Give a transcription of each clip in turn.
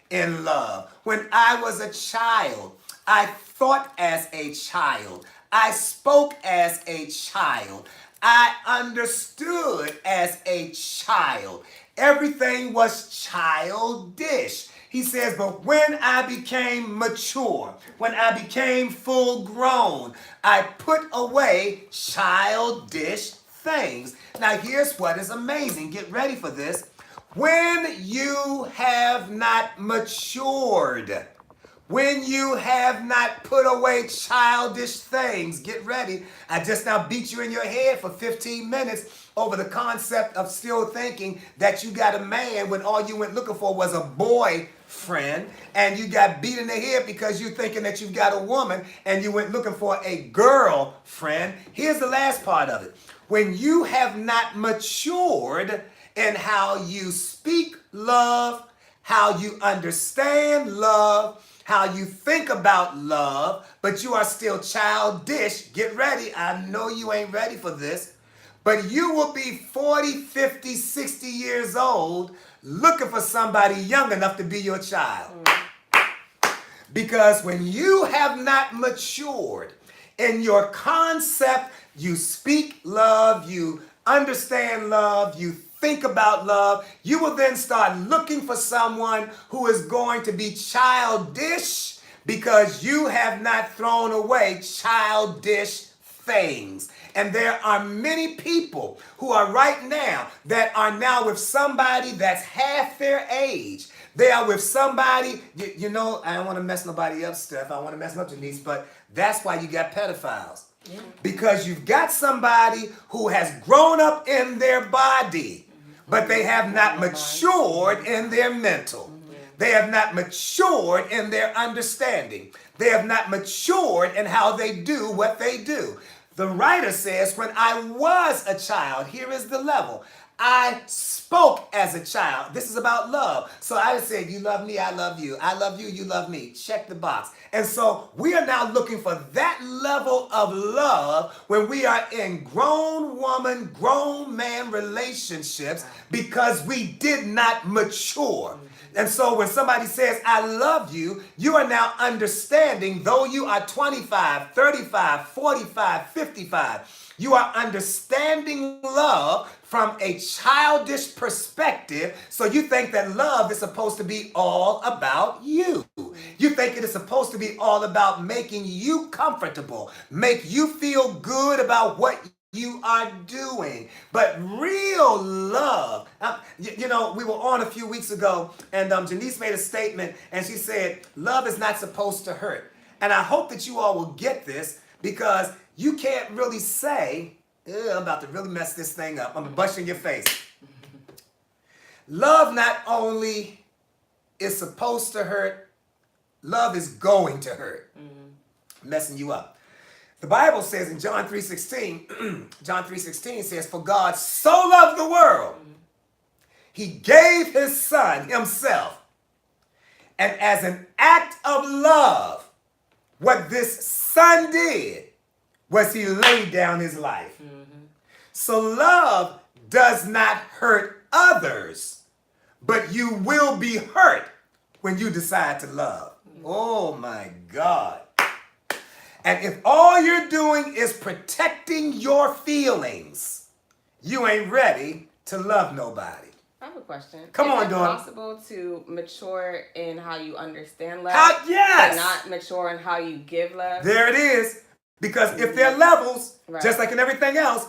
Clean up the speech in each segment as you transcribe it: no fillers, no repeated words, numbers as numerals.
in love. When I was a child, I thought as a child. I spoke as a child. I understood as a child. Everything was childish. He says, but when I became mature, when I became full grown, I put away childish things. Now, here's what is amazing. Get ready for this. When you have not matured, when you have not put away childish things, get ready. I just now beat you in your head for 15 minutes over the concept of still thinking that you got a man when all you went looking for was a boyfriend, and you got beat in the head because you're thinking that you've got a woman and you went looking for a girlfriend. Here's the last part of it. When you have not matured in how you speak love, how you understand love, how you think about love, but you are still childish. Get ready. I know you ain't ready for this, but you will be 40, 50, 60 years old looking for somebody young enough to be your child. Because when you have not matured in your concept, you speak love, you understand love, you think about love, you will then start looking for someone who is going to be childish because you have not thrown away childish things. And there are many people who are right now that are now with somebody that's half their age. They are with somebody, you know, I don't want to mess nobody up, Steph. I don't want to mess up Janice, but that's why you got pedophiles. Yeah. Because you've got somebody who has grown up in their body, but they have not matured in their mental. They have not matured in their understanding. They have not matured in how they do what they do. The writer says, when I was a child, here is the level. I spoke as a child. This is about love. So I said, you love me, I love you. I love you, you love me. Check the box. And so we are now looking for that level of love when we are in grown woman, grown man relationships because we did not mature. And so when somebody says, I love you, you are now understanding, though you are 25, 35, 45, 55, you are understanding love from a childish perspective. So you think that love is supposed to be all about you. You think it is supposed to be all about making you comfortable, make you feel good about what you are doing. But real love, you know, we were on a few weeks ago and Janice made a statement and she said, love is not supposed to hurt. And I hope that you all will get this because you can't really say, I'm about to really mess this thing up. I'm going to bust you in your face. Love not only is supposed to hurt, love is going to hurt. Messing you up. The Bible says in John 3:16, John 3:16 says, for God so loved the world, he gave his son himself. And as an act of love, what this son did was he laid down his life. So love does not hurt others, but you will be hurt when you decide to love. Oh my God. And if all you're doing is protecting your feelings, you ain't ready to love nobody. I have a question. Come on, Dawn. Is it possible to mature in how you understand love? Yes. But not mature in how you give love? There it is. Because if there are levels, just like in everything else,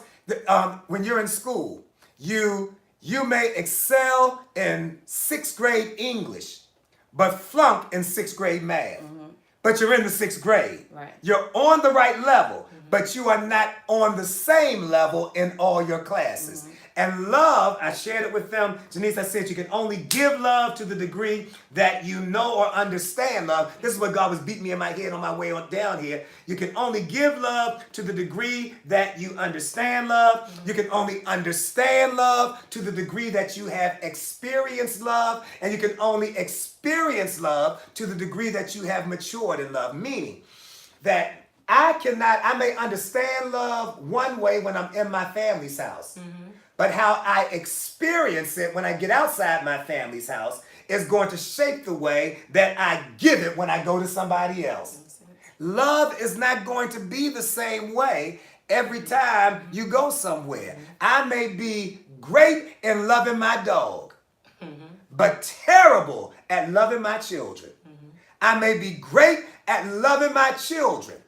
when you're in school, you may excel in 6th grade English, but flunk in 6th grade math. But you're in the 6th grade. Right. You're on the right level, but you are not on the same level in all your classes. And love, I shared it with them. Janice, I said you can only give love to the degree that you know or understand love. This is what God was beating me in my head on my way on down here. You can only give love to the degree that you understand love. You can only understand love to the degree that you have experienced love. And you can only experience love to the degree that you have matured in love. Meaning that I may understand love one way when I'm in my family's house. But how I experience it when I get outside my family's house is going to shape the way that I give it when I go to somebody else. Love is not going to be the same way every time you go somewhere. I may be great in loving my dog, but terrible at loving my children. I may be great at loving my children,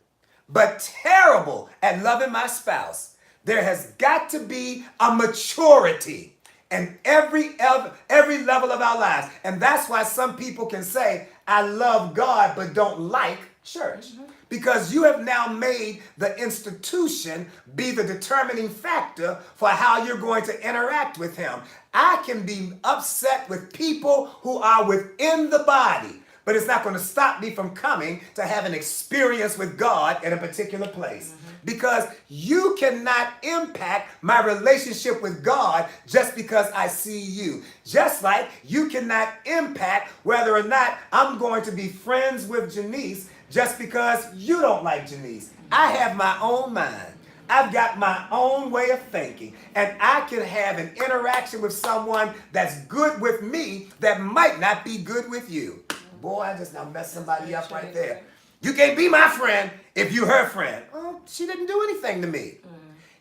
but terrible at loving my spouse. There has got to be a maturity in every level of our lives. And that's why some people can say, I love God, but don't like church. Because you have now made the institution be the determining factor for how you're going to interact with him. I can be upset with people who are within the body, but it's not going to stop me from coming to have an experience with God in a particular place. Because you cannot impact my relationship with God just because I see you. Just like you cannot impact whether or not I'm going to be friends with Janice just because you don't like Janice. I have my own mind. I've got my own way of thinking, and I can have an interaction with someone that's good with me that might not be good with you. Boy, I just now messed somebody up right there. You can't be my friend if you her friend. Oh, she didn't do anything to me.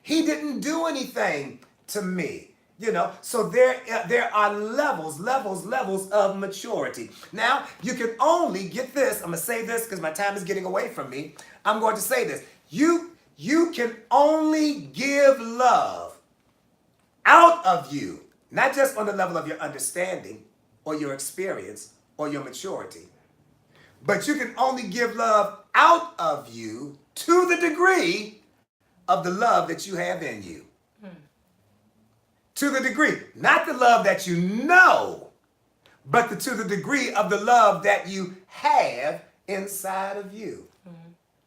He didn't do anything to me. You know, so there are levels of maturity. Now, you can only get this. I'm going to say this because my time is getting away from me. I'm going to say this. You can only give love out of you, not just on the level of your understanding or your experience or your maturity, but you can only give love out of you to the degree of the love that you have in you. To the degree, not the love that you know, but to the degree of the love that you have inside of you.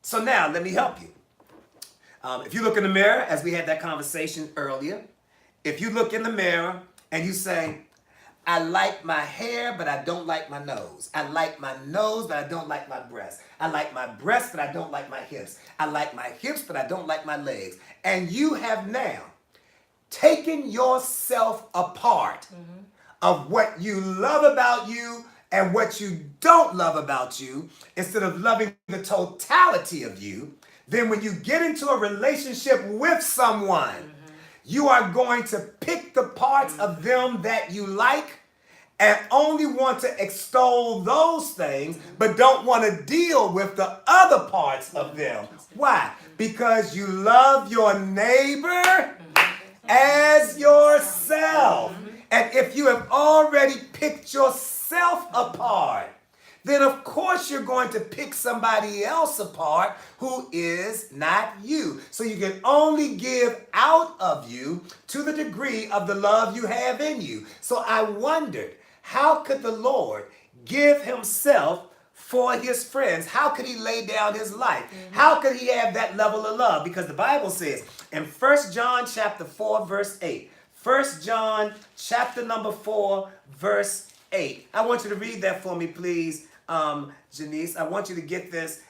So now, let me help you. If you look in the mirror, as we had that conversation earlier, if you look in the mirror and you say, I like my hair, but I don't like my nose. I like my nose, but I don't like my breasts. I like my breasts, but I don't like my hips. I like my hips, but I don't like my legs. And you have now taken yourself apart of what you love about you and what you don't love about you, instead of loving the totality of you. Then when you get into a relationship with someone, you are going to pick the parts of them that you like and only want to extol those things, but don't want to deal with the other parts of them. Why? Because you love your neighbor as yourself. And if you have already picked yourself apart, then of course you're going to pick somebody else apart who is not you. So you can only give out of you to the degree of the love you have in you. So I wondered, how could the Lord give himself for his friends? How could he lay down his life? How could he have that level of love? Because the Bible says in 1 John chapter 4, verse 8, 1 John chapter number 4, verse 8. I want you to read that for me, please, Janice. I want you to get this.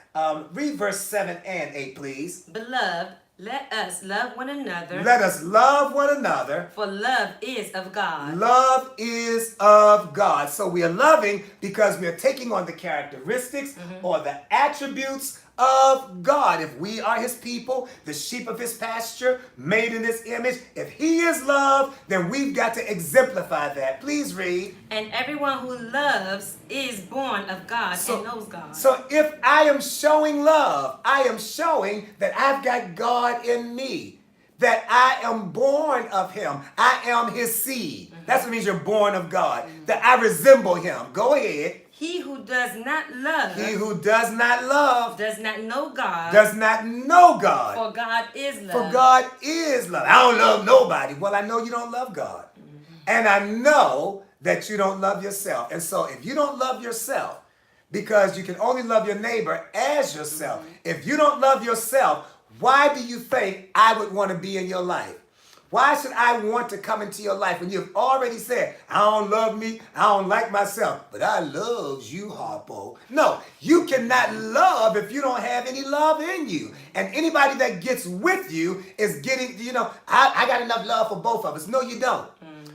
Read verse 7 and 8, please. Beloved, let us love one another. Let us love one another. For love is of God. Love is of God. So we are loving because we are taking on the characteristics or the attributes of God. If we are his people, the sheep of his pasture, made in his image, if he is love, then we've got to exemplify that. Please read. And everyone who loves is born of God and knows God. So if I am showing love, I am showing that I've got God in me, that I am born of him. I am his seed. That's what it means you're born of God, that I resemble him. Go ahead. He who does not love. He who does not love does not know God. does not know God. For God is love. For God is love. I don't love nobody. Well, I know you don't love God. And I know that you don't love yourself. And so if you don't love yourself, because you can only love your neighbor as yourself, if you don't love yourself, why do you think I would want to be in your life? Why should I want to come into your life when you've already said, I don't love me, I don't like myself, but I love you, Harpo? No, you cannot love if you don't have any love in you. And anybody that gets with you is getting, I got enough love for both of us. No, you don't.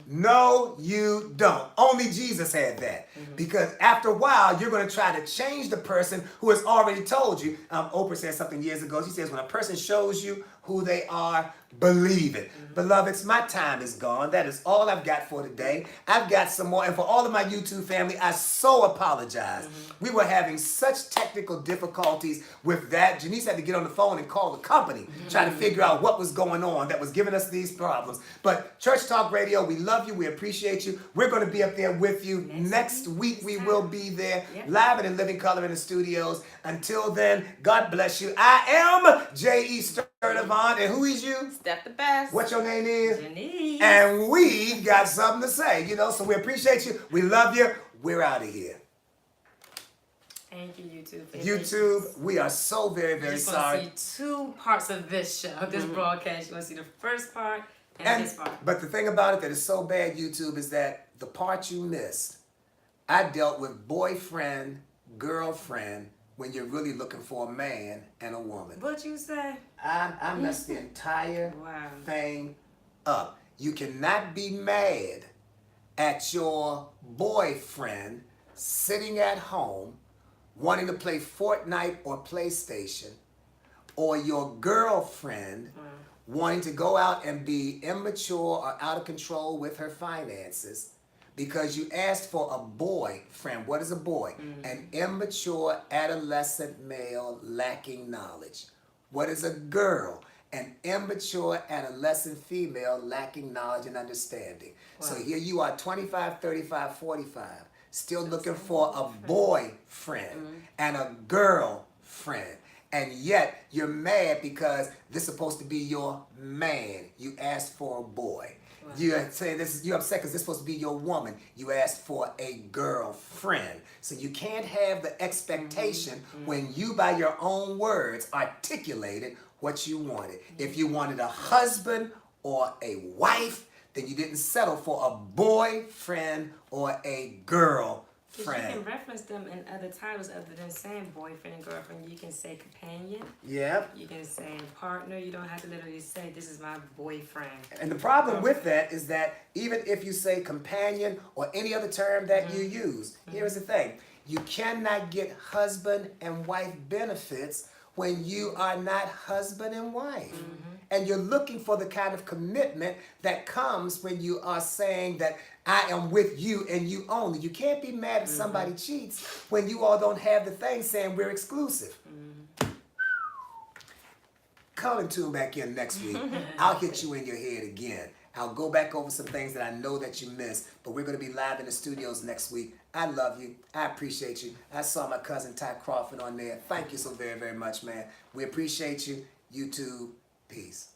No, you don't. Only Jesus had that. Because after a while, you're going to try to change the person who has already told you. Oprah said something years ago. She says, when a person shows you who they are, believe it. Beloveds, my time is gone. That is all I've got for today. I've got some more. And for all of my YouTube family, I so apologize. We were having such technical difficulties with that. Janice had to get on the phone and call the company, trying to figure out what was going on that was giving us these problems. But Church Talk Radio, we love you. We appreciate you. We're going to be up there with you. Next week, we will be there, live and in living color in the studios. Until then, God bless you. I am J.E. Sturdivant, and who is you? Steph the best. What your name is? Janice. And we got something to say, so we appreciate you. We love you. We're out of here. Thank you, YouTube. YouTube, we are so very, very You sorry. want to see 2 parts of this show, this broadcast. You want to see the first part and this part. But the thing about it that is so bad, YouTube, is that the part you missed, I dealt with boyfriend, girlfriend, when you're really looking for a man and a woman. What you say? I messed the entire Wow. thing up. You cannot be mad at your boyfriend sitting at home wanting to play Fortnite or PlayStation, or your girlfriend wanting to go out and be immature or out of control with her finances because you asked for a boyfriend. What is a boy? An immature adolescent male lacking knowledge. What is a girl? An immature adolescent female lacking knowledge and understanding. So here you are, 25, 35, 45, still looking for a boyfriend and a girlfriend. And yet you're mad because this is supposed to be your man. You asked for a boy. You're saying you're upset because this is supposed to be your woman. You asked for a girlfriend. So you can't have the expectation when you, by your own words, articulated what you wanted. If you wanted a husband or a wife, then you didn't settle for a boyfriend or a girlfriend. Because you can reference them in other titles other than saying boyfriend and girlfriend. You can say companion. Yep. You can say partner. You don't have to literally say, this is my boyfriend. And the problem with that is that even if you say companion or any other term that you use, here's the thing. You cannot get husband and wife benefits when you are not husband and wife. And you're looking for the kind of commitment that comes when you are saying that I am with you and you only. You can't be mad if somebody cheats when you all don't have the thing saying we're exclusive. Call and tune back in next week. I'll hit you in your head again. I'll go back over some things that I know that you missed, but we're going to be live in the studios next week. I love you. I appreciate you. I saw my cousin Ty Crawford on there. Thank you so very, very much, man. We appreciate you. YouTube, peace.